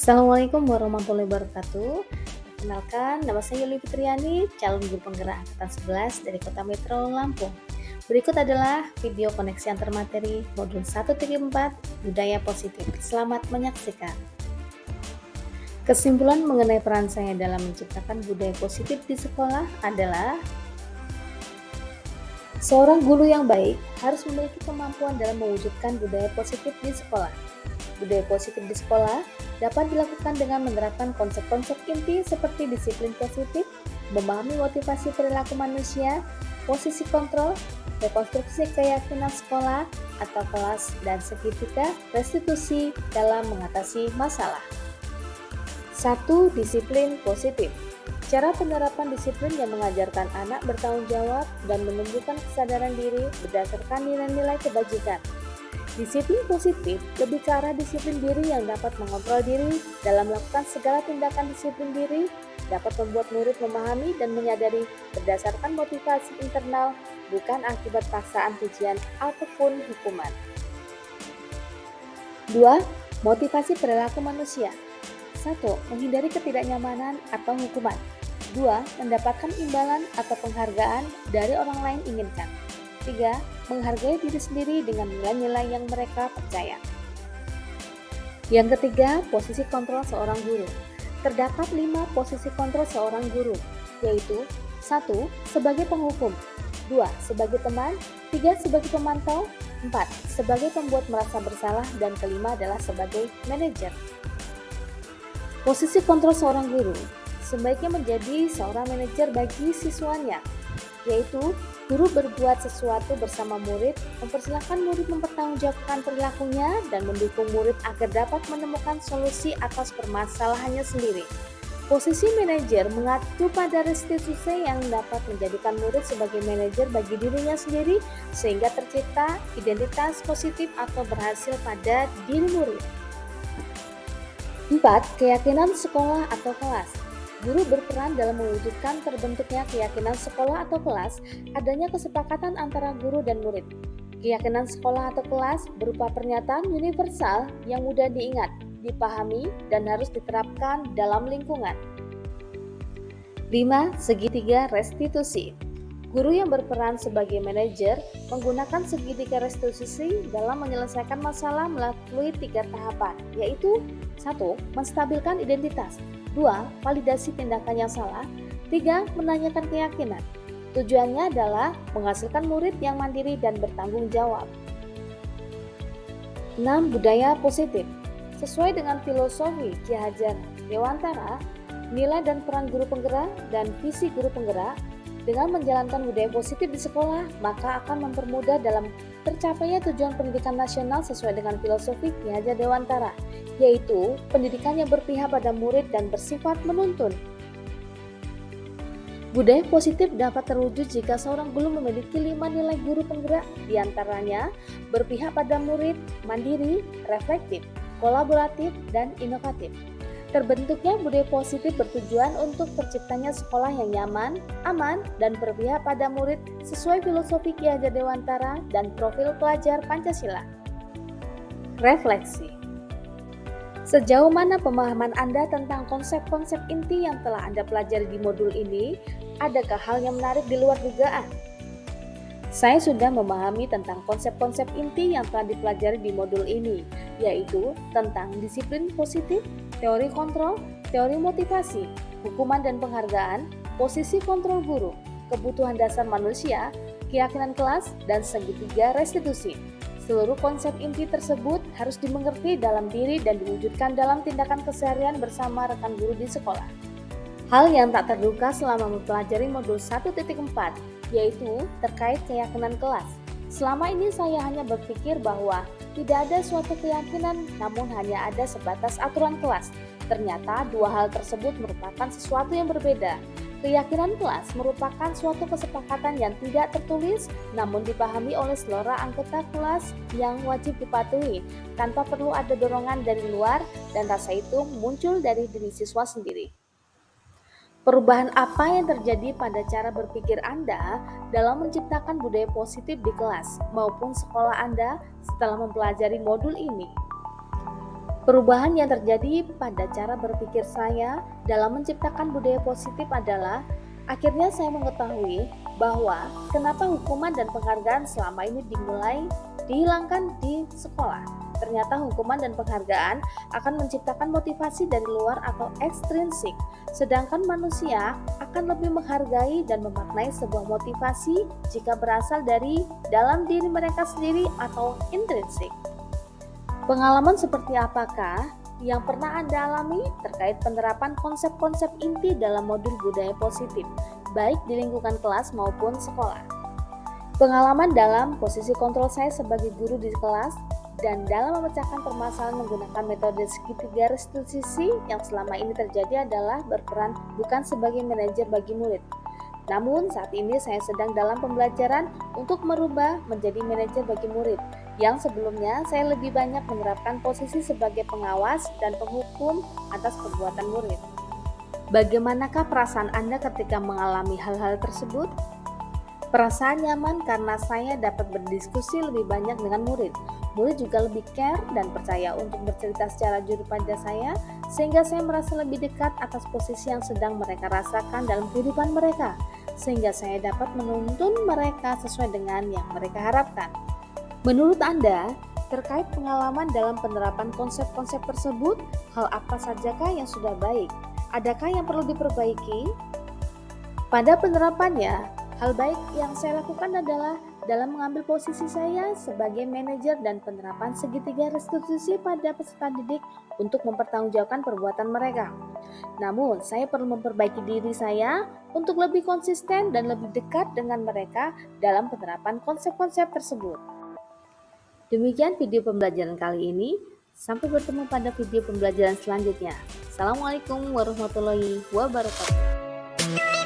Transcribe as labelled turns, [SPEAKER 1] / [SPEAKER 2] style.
[SPEAKER 1] Assalamualaikum warahmatullahi wabarakatuh. Perkenalkan, nama saya Yuli Fitriani, calon guru penggerak angkatan 11 dari Kota Metro Lampung. Berikut adalah video koneksi antar materi modul 1.4 Budaya Positif. Selamat menyaksikan. Kesimpulan mengenai peran saya dalam menciptakan budaya positif di sekolah adalah seorang guru yang baik harus memiliki kemampuan dalam mewujudkan budaya positif di sekolah. Budaya positif di sekolah dapat dilakukan dengan menerapkan konsep-konsep inti seperti disiplin positif, memahami motivasi perilaku manusia, posisi kontrol, rekonstruksi keyakinan sekolah atau kelas, dan segitiga restitusi dalam mengatasi masalah. 1. Disiplin positif. Cara penerapan disiplin yang mengajarkan anak bertanggung jawab dan menumbuhkan kesadaran diri berdasarkan nilai-nilai kebajikan. Disiplin positif lebih ke arah disiplin diri yang dapat mengontrol diri dalam melakukan segala tindakan disiplin diri, dapat membuat murid memahami dan menyadari berdasarkan motivasi internal, bukan akibat paksaan pujian ataupun hukuman. 2. Motivasi perilaku manusia. 1. Menghindari ketidaknyamanan atau hukuman. 2. Mendapatkan imbalan atau penghargaan dari orang lain inginkan. 3. Menghargai diri sendiri dengan nilai-nilai yang mereka percaya. Yang ketiga, posisi kontrol seorang guru. Terdapat 5 posisi kontrol seorang guru, yaitu 1. Sebagai penghukum, 2. Sebagai teman, 3. Sebagai pemantau, 4. Sebagai pembuat merasa bersalah, dan kelima adalah sebagai manajer. Posisi kontrol seorang guru sebaiknya menjadi seorang manajer bagi siswanya, yaitu guru berbuat sesuatu bersama murid, mempersilahkan murid mempertanggungjawabkan perilakunya, dan mendukung murid agar dapat menemukan solusi atas permasalahannya sendiri. Posisi manajer mengacu pada restitusi yang dapat menjadikan murid sebagai manajer bagi dirinya sendiri, sehingga tercipta identitas positif atau berhasil pada diri murid. 4. Keyakinan sekolah atau kelas. Guru berperan dalam mewujudkan terbentuknya keyakinan sekolah atau kelas, adanya kesepakatan antara guru dan murid. Keyakinan sekolah atau kelas berupa pernyataan universal yang mudah diingat, dipahami, dan harus diterapkan dalam lingkungan. 5. Segitiga restitusi. Guru yang berperan sebagai manajer menggunakan segitiga restitusi dalam menyelesaikan masalah melalui 3 tahapan, yaitu 1. Menstabilkan identitas, 2. Validasi tindakan yang salah, 3. Menanyakan keyakinan. Tujuannya adalah menghasilkan murid yang mandiri dan bertanggung jawab. 6. Budaya positif. Sesuai dengan filosofi Ki Hajar Dewantara, nilai dan peran guru penggerak dan visi guru penggerak, dengan menjalankan budaya positif di sekolah, maka akan mempermudah dalam tercapainya tujuan pendidikan nasional sesuai dengan filosofi Ki Hajar Dewantara, yaitu pendidikan yang berpihak pada murid dan bersifat menuntun. Budaya positif dapat terwujud jika seorang guru memiliki 5 nilai guru penggerak, diantaranya berpihak pada murid, mandiri, reflektif, kolaboratif, dan inovatif. Terbentuknya budaya positif bertujuan untuk terciptanya sekolah yang nyaman, aman, dan berpihak pada murid sesuai filosofi Ki Hajar Dewantara dan profil pelajar Pancasila. Refleksi. Sejauh mana pemahaman Anda tentang konsep-konsep inti yang telah Anda pelajari di modul ini? Adakah hal yang menarik di luar dugaan? Saya sudah memahami tentang konsep-konsep inti yang telah dipelajari di modul ini, yaitu tentang disiplin positif, teori kontrol, teori motivasi, hukuman dan penghargaan, posisi kontrol guru, kebutuhan dasar manusia, keyakinan kelas, dan segitiga restitusi. Seluruh konsep inti tersebut harus dimengerti dalam diri dan diwujudkan dalam tindakan keseharian bersama rekan guru di sekolah. Hal yang tak terduga selama mempelajari modul 1.4, yaitu terkait keyakinan kelas. Selama ini saya hanya berpikir bahwa tidak ada suatu keyakinan, namun hanya ada sebatas aturan kelas. Ternyata dua hal tersebut merupakan sesuatu yang berbeda. Keyakinan kelas merupakan suatu kesepakatan yang tidak tertulis, namun dipahami oleh seluruh anggota kelas yang wajib dipatuhi, tanpa perlu ada dorongan dari luar, dan rasa itu muncul dari diri siswa sendiri. Perubahan apa yang terjadi pada cara berpikir Anda dalam menciptakan budaya positif di kelas maupun sekolah Anda setelah mempelajari modul ini? Perubahan yang terjadi pada cara berpikir saya dalam menciptakan budaya positif adalah akhirnya saya mengetahui bahwa kenapa hukuman dan penghargaan selama ini dihilangkan di sekolah. Ternyata hukuman dan penghargaan akan menciptakan motivasi dari luar atau ekstrinsik, sedangkan manusia akan lebih menghargai dan memaknai sebuah motivasi jika berasal dari dalam diri mereka sendiri atau intrinsik. Pengalaman seperti apakah yang pernah Anda alami terkait penerapan konsep-konsep inti dalam modul budaya positif, baik di lingkungan kelas maupun sekolah? Pengalaman dalam posisi kontrol saya sebagai guru di kelas dan dalam memecahkan permasalahan menggunakan metode segitiga restitusi yang selama ini terjadi adalah berperan bukan sebagai manajer bagi murid. Namun saat ini saya sedang dalam pembelajaran untuk merubah menjadi manajer bagi murid, yang sebelumnya saya lebih banyak menerapkan posisi sebagai pengawas dan penghukum atas perbuatan murid. Bagaimanakah perasaan Anda ketika mengalami hal-hal tersebut? Perasaan nyaman karena saya dapat berdiskusi lebih banyak dengan murid. Murid juga lebih care dan percaya untuk bercerita secara jujur pada saya, sehingga saya merasa lebih dekat atas posisi yang sedang mereka rasakan dalam kehidupan mereka, sehingga saya dapat menuntun mereka sesuai dengan yang mereka harapkan. Menurut Anda, terkait pengalaman dalam penerapan konsep-konsep tersebut, hal apa sajakah yang sudah baik? Adakah yang perlu diperbaiki? Pada penerapannya, hal baik yang saya lakukan adalah dalam mengambil posisi saya sebagai manajer dan penerapan segitiga restitusi pada peserta didik untuk mempertanggungjawabkan perbuatan mereka. Namun, saya perlu memperbaiki diri saya untuk lebih konsisten dan lebih dekat dengan mereka dalam penerapan konsep-konsep tersebut. Demikian video pembelajaran kali ini. Sampai bertemu pada video pembelajaran selanjutnya. Assalamualaikum warahmatullahi wabarakatuh.